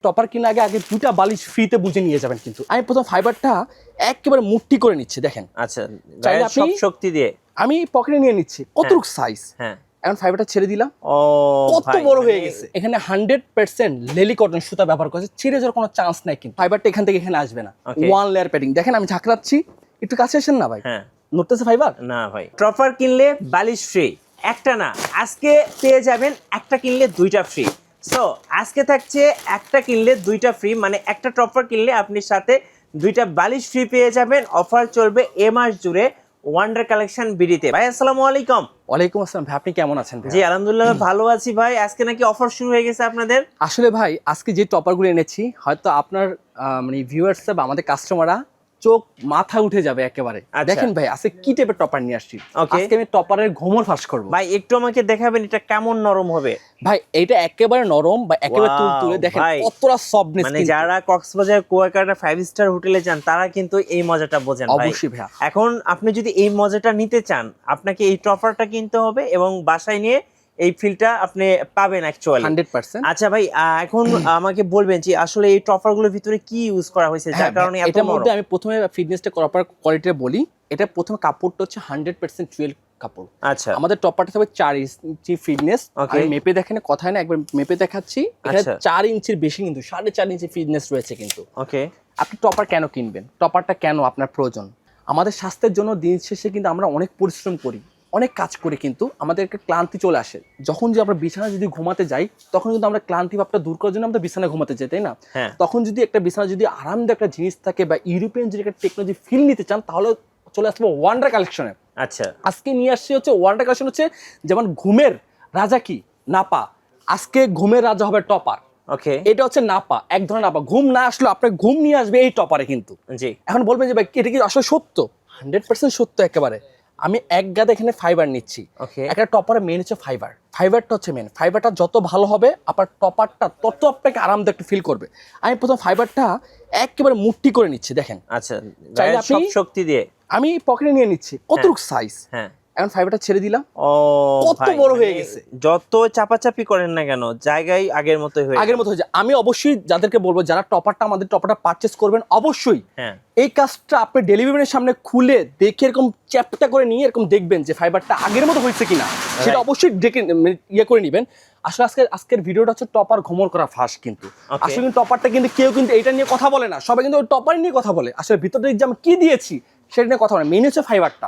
Topper কিনা আগে আগে দুটা বালিশ ফ্রিতে বুঝে নিয়ে যাবেন। কিন্তু আমি প্রথম ফাইবারটা একেবারে মুঠি করে নিচ্ছি, দেখেন। আচ্ছা, চাইলে গায়ের সব শক্তি দিয়ে আমি পকেটে নিয়ে নিচ্ছি কতটুকু সাইজ। হ্যাঁ, এখন ফাইবারটা ছেড়ে দিলাম, ও কত ভাই, বড় হয়ে গেছে। এখানে 100% লেলি কটন সুতা ব্যবহার করেছে, ছিঁড়ে যাওয়ার কোনো চান্স নাই। কিন্তু ফাইবারটা এখান থেকে এখানে আসবে না, ওয়ান লেয়ার প্যাডিং। দেখেন আমি ঝাঁকড়াচ্ছি, একটু কাছে আসেন না ভাই। হ্যাঁ, নড়তেছে ফাইবার না ভাই। টপার কিনলে বালিশ ফ্রি, একটা না, আজকে পেয়ে যাবেন একটা কিনলে দুইটা ফ্রি। সো আজকে থাকছে একটা কিনলে দুইটা ফ্রি, মানে একটা টপার কিনলে আপনি সাথে দুইটা বালিশ ফ্রি পেয়ে যাবেন। অফার চলবে এ মাস জুড়ে ওয়ান্ডার কালেকশন বিডিতে। ভাই আসসালামু আলাইকুম। ওয়ালাইকুম আসসালাম ভাই, আপনি কেমন আছেন? জি আলহামদুলিল্লাহ ভালো আছি ভাই। আজকে নাকি অফার শুরু হয়ে গেছে আপনাদের? আসলে ভাই আজকে যে টপারগুলো এনেছি, হয়তো আপনার মানে ভিউয়ার্স বা আমাদের কাস্টমাররা চোখ মাথা উঠে যাবে একেবারে। দেখেন ভাই আজকে কি টাইপের টপার নিয়ে আসছি। আজকে আমি টপারের ঘুমর ফাঁস করব ভাই। একটু আমাকে দেখাবেন এটা কেমন নরম হবে? ভাই এটা একেবারে নরম বা একেবারে তুলতুলে, দেখেন কতটা সফটনেস। মানে যারা কক্সবাজার কুয়াকাটা 5 স্টার হোটেলে যান তারা কিন্তু এই মজাটা বোঝেন ভাই। অবশ্যই ভাই। এখন আপনি যদি এই মজাটা নিতে চান, আপনাকে এই টপারটা কিনতে হবে এবং বাসায় নিয়ে এই ফিলটা আপনি পাবেন অ্যাকচুয়ালি 100%। আচ্ছা ভাই, এখন আমাকে বলবেন যে আসলে এই টপারগুলোর ভিতরে কি ইউজ করা হয়েছে যার কারণে এত এটার নরম? মধ্যে আমি প্রথমে ফিটনেসটা করার কোয়ালিটিটা বলি। এটা প্রথমে কাপড়টা হচ্ছে 100% টুয়েল কাপড়। আচ্ছা, আমাদের টপারটা হবে 4 ইঞ্চি ফিটনেস। আমি মেপে দেখেন, কথায় না একবার মেপে দেখাচ্ছি। এটা 4 ইঞ্চির বেশি, কিন্তু 4.5 ইঞ্চি ফিটনেস রয়েছে কিন্তু। ওকে, আপনি টপার কেন কিনবেন? টপারটা কেন আপনার প্রয়োজন? আমাদের স্বাস্থ্যের জন্য দিন শেষে কিন্তু আমরা অনেক পরিশ্রম করি, অনেক কাজ করি, কিন্তু আমাদের একটা ক্লান্তি চলে আসে। যখন যে আমরা বিছানায় যদি ঘুমাতে যাই, তখন কিন্তু আমরা ক্লান্তি ভাবটা দূর করার জন্য আমরা বিছানায় ঘুমাতে যাই, তাই না? তখন যদি একটা বিছানা যদি আরামদায়ক একটা জিনিস থাকে বা ইউরোপিয়ান যদি একটা টেকনোলজি ফিল নিতে চান, তাহলে চলে আসবো ওয়ান্ডার কালেকশনে। আচ্ছা, আজকে নিয়ে আসছি হচ্ছে ওয়ান্ডার কালেকশন। হচ্ছে যেমন ঘুমের রাজা কি নাপা, আজকে ঘুমের রাজা হবে টপার। ওকে, এটা হচ্ছে নাপা, এক ধরনের নাপা। ঘুম না আসলে আপনার ঘুম নিয়ে আসবে এই টপারে কিন্তু। জি, এখন বলবেন যে ভাই এটা কি আসলে সত্য? 100% সত্য একেবারে। আমি এক গাদা এখানে ফাইবার নিচ্ছি। একটা টপারের মেন হচ্ছে ফাইবার। ফাইবারটা হচ্ছে মেন। ফাইবারটা যত ভালো হবে আপনার টপারটা তত আপনাকে আরামদায়ক ফিল করবে। আমি প্রথম ফাইবারটা একেবারে মুঠি করে নিচ্ছি, দেখেন। আচ্ছা, চাইলে গায়ের সব শক্তি দিয়ে আমি পকেটে নিয়ে নিচ্ছি কতটুকু সাইজ। হ্যাঁ, এখন ফাইবারটা ছেড়ে দিলাম, ও কত বড় হয়ে গেছে। যত চাপাচাপি করেন না কেন, জায়গায় আগের মতো হয়ে যায়। আমি অবশ্যই যাদেরকে বলবো, যারা আমাদের টপারটা পারচেজ করবেন, অবশ্যই এই কাজটা আপনি ডেলিভারির সামনে খুলে দেখে এরকম চ্যাপটা করে নিয়ে এরকম দেখবেন যে ফাইবারটা আগের মতো হয়েছে কিনা, সেটা অবশ্যই দেখে ইয়ে করে নেবেন। আসলে আজকের ভিডিওটা হচ্ছে টপার ঘুমর করা ফাঁস। কিন্তু আসলে টপারটা কিন্তু কেউ কিন্তু এটা নিয়ে কথা বলে না, সবাই কিন্তু টপার নিয়ে কথা বলে। আসলে ভিতরে যে আমি কি দিয়েছি সেটা নিয়ে কথা বলে। মেন হচ্ছে ফাইবারটা।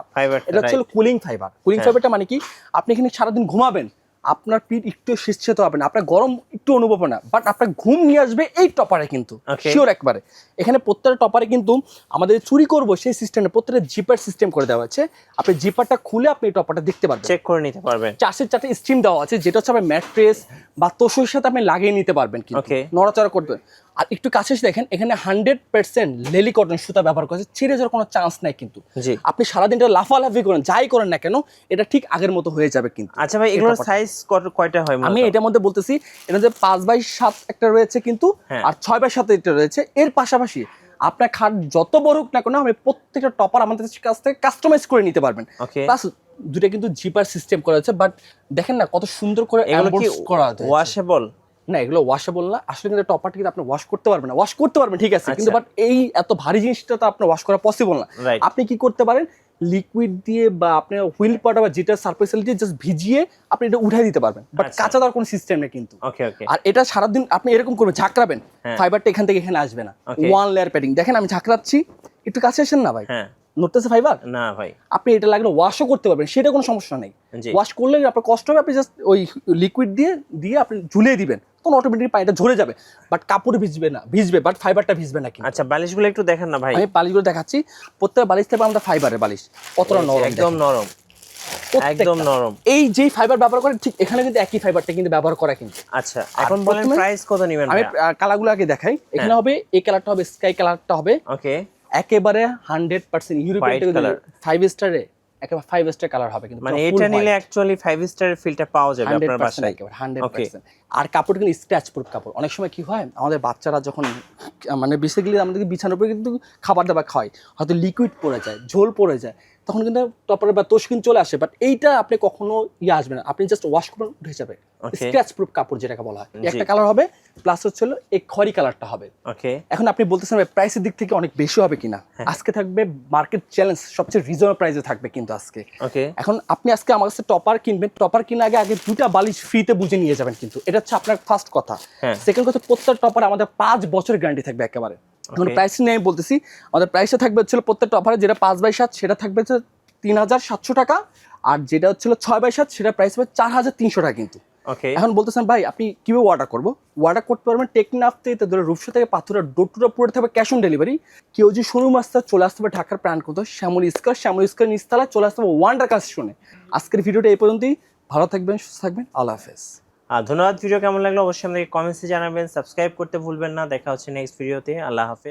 এটা হচ্ছে কুলিং ফাইবার। কুলিং ফাইবারটা মানে কি, আপনি এখানে সারাদিন ঘুমাবেন, আপনার পিঠ একটু শীত হবে না, আপনার গরম একটু অনুভব হবে না, বাট আপনার ঘুম নিয়ে আসবে এই টপারে কিন্তু, শিওর একবারে। এখানে প্রত্যেকটা টপারে কিন্তু আমাদের চুরি করবো সেই সিস্টেমে প্রত্যেকটা জিপার সিস্টেম করে দেওয়া আছে। আপনি জিপারটা খুলে আপনি এই টপারটা দেখতে পারবেন, চেক করে নিতে পারবেন। 4 স্টিম দেওয়া আছে, যেটা হচ্ছে আপনার ম্যাট্রেস বা তোষের সাথে আপনি লাগিয়ে নিতে পারবেন, কিন্তু নড়াচড়া করবেন। আর একটু কাছে এসে দেখেন, এখানে 100% লেলি কটন সুতা ব্যবহার করেছে, ছিঁড়ে যাওয়ার কোনো চান্স নাই কিন্তু। আপনি সারাদিনটা লাফালাফি করেন, যাই করেন না কেন, এটা ঠিক আগের মতো হয়ে যাবে কিন্তু। আচ্ছা ভাই, এগুলোর সাইজ কয়টা হয়? আমি এটার মধ্যে বলতেছি, এর মধ্যে 5x7 একটা রয়েছে কিন্তু, আর 6x7 একটা রয়েছে। এর পাশাপাশি আপনার খাট যত বড় হোক না কেন, আমি প্রত্যেকটা টপার আমাদের কাছ থেকে কাস্টমাইজ করে নিতে পারবেন। প্লাস দুটো কিন্তু জিপার সিস্টেম করা হয়েছে, বাট দেখেন না কত সুন্দর করে এমবোস করা আছে। ওয়াশেবল না, এগুলো ওয়াশেবল না। আসলে কিন্তু টপারটা কিন্তু আপনি ওয়াশ করতে পারবেন না। ওয়াশ করতে পারবেন ঠিক আছে, কিন্তু বাট এই এত ভারী জিনিসটা তো আপনি ওয়াশ করা পসিবল না। আপনি কি করতে পারেন, লিকুইড দিয়ে বা আপনি হুইল পাটা বা জিটার সারফেস দিয়ে জাস্ট ভিজিয়ে আপনি এটা উঠাই দিতে পারবেন, বাট কাঁচা দেওয়ার কোনো সিস্টেম নেই কিন্তু। আর এটা সারাদিন আপনি এরকম করবেন, ঝাঁকড়াবেন, ফাইবারটা এখান থেকে এখানে আসবে না, ওয়ান লেয়ার প্যাডিং। দেখেন আমি ঝাঁকড়াচ্ছি, একটু কাছে আসেন না ভাই। নড়তেছে ফাইবার না ভাই। আপনি এটা লাগলে ওয়াশও করতে পারবেন, সেটা কোনো সমস্যা নেই। ওয়াশ করলে আপনার কষ্ট হবে, আপনি জাস্ট ওই লিকুইড দিয়ে আপনি ঝুলিয়ে দিবেন, তখন অটোমেটিক পানিটা ঝরে যাবে, বাট কাপড় ভিজবে না, ভিজবে বাট ফাইবারটা ভিজবে না। আচ্ছা, বালিশগুলো একটু দেখেন না ভাই। আমি বালিশগুলো দেখাচ্ছি। প্রত্যেক বালিশ থেকে আমরা ফাইবারের বালিশ, কতটা নরম, একদম নরম, একদম নরম। এই যে ফাইবার ব্যবহার করে ঠিক এখানে কিন্তু একই ফাইবারটা কিন্তু ব্যবহার করা কিন্তু। আচ্ছা, এখন বলেন প্রাইস কত নেবেন? আমি কালারগুলো আগে দেখাই। এখানে হবে এই কালারটা হবে, স্কাই কালারটা হবে। ওকে, একেবারে 100% ইউরোপিয়ান 5 স্টারে, একেবারে 5 স্টার কালার হবে কিন্তু। মানে এটা নিলে অ্যাকচুয়ালি 5 স্টারের ফিলটা পাওয়া যাবে আপনার বাসায়, একেবারে 100%। আর কাপড় কিন্তু স্ক্র্যাচ প্রুফ কাপড়। অনেক সময় কি হয়, আমাদের বাচ্চারা যখন মানে বেসিক্যালি আমাদের বিছানার উপরে কিন্তু খাবার দাবার খায়, হয়তো লিকুইড পড়ে যায়, ঝোল পড়ে যায়, তখন কিন্তু টপারের বা তোষকিন চলে আসে, বাট এইটা আপনি কখনো আসবে না, আপনি জাস্ট ওয়াশ করবেন উঠে যাবে। স্ক্র্যাচ প্রুফ কাপড় যেটাকে বলা হয়, একটা কালার হবে প্লাস হচ্ছে এই খয়েরি কালারটা হবে। এখন আপনি বলতেছেন প্রাইসের দিক থেকে অনেক বেশি হবে কিনা, আজকে থাকবে মার্কেট চ্যালেঞ্জ, সবচেয়ে রিজনেবল প্রাইসে থাকবে কিন্তু আজকে। এখন আপনি আজকে আমার কাছে টপার কিনবেন, টপার কিনে আগে 2টা বালিশ ফ্রিতে বুঝে নিয়ে যাবেন, কিন্তু এটা হচ্ছে আপনার ফার্স্ট কথা। সেকেন্ড কথা, প্রত্যেক টপার আমাদের 5 বছরের গ্যারান্টি থাকবে একেবারে। এখন প্রাইস নিয়ে আমি বলতেছি, আমাদের প্রাইসটা থাকবে হচ্ছিল প্রত্যেক টপারে যেটা 5x7 সেটা থাকবে হচ্ছে 3700 টাকা, আর যেটা হচ্ছিল 6x7 সেটা প্রাইস হবে 4300 টাকা কিন্তু। এখন বলতেছেন ভাই আপনি কিভাবে অর্ডার করবো? অর্ডার করতে পারবেন টেকনাফ থেকে ধরে রূপসা থেকে পাথুরা ডোর টু ডোর পুরো থাকবে ক্যাশ অন ডেলিভারি। কেউ যদি শোরুম আসতে চলে আসতে হবে ঢাকার প্রাণকন্ত শ্যামলী স্কয়ার নিচতলা চলে আসতে হবে ওয়ান্ডার কালেকশনে। আজকের ভিডিওটা এই পর্যন্তই, ভালো থাকবেন, সুস্থ থাকবেন, আল্লাহ হাফেজ। ধন্যবাদ। ভিডিও কেমন লাগলো অবশ্যই আমাদেরকে কমেন্টসে জানাবেন, সাবস্ক্রাইব করতে ভুলবেন না। দেখা হচ্ছে নেক্সট ভিডিওতে, আল্লাহ হাফেজ।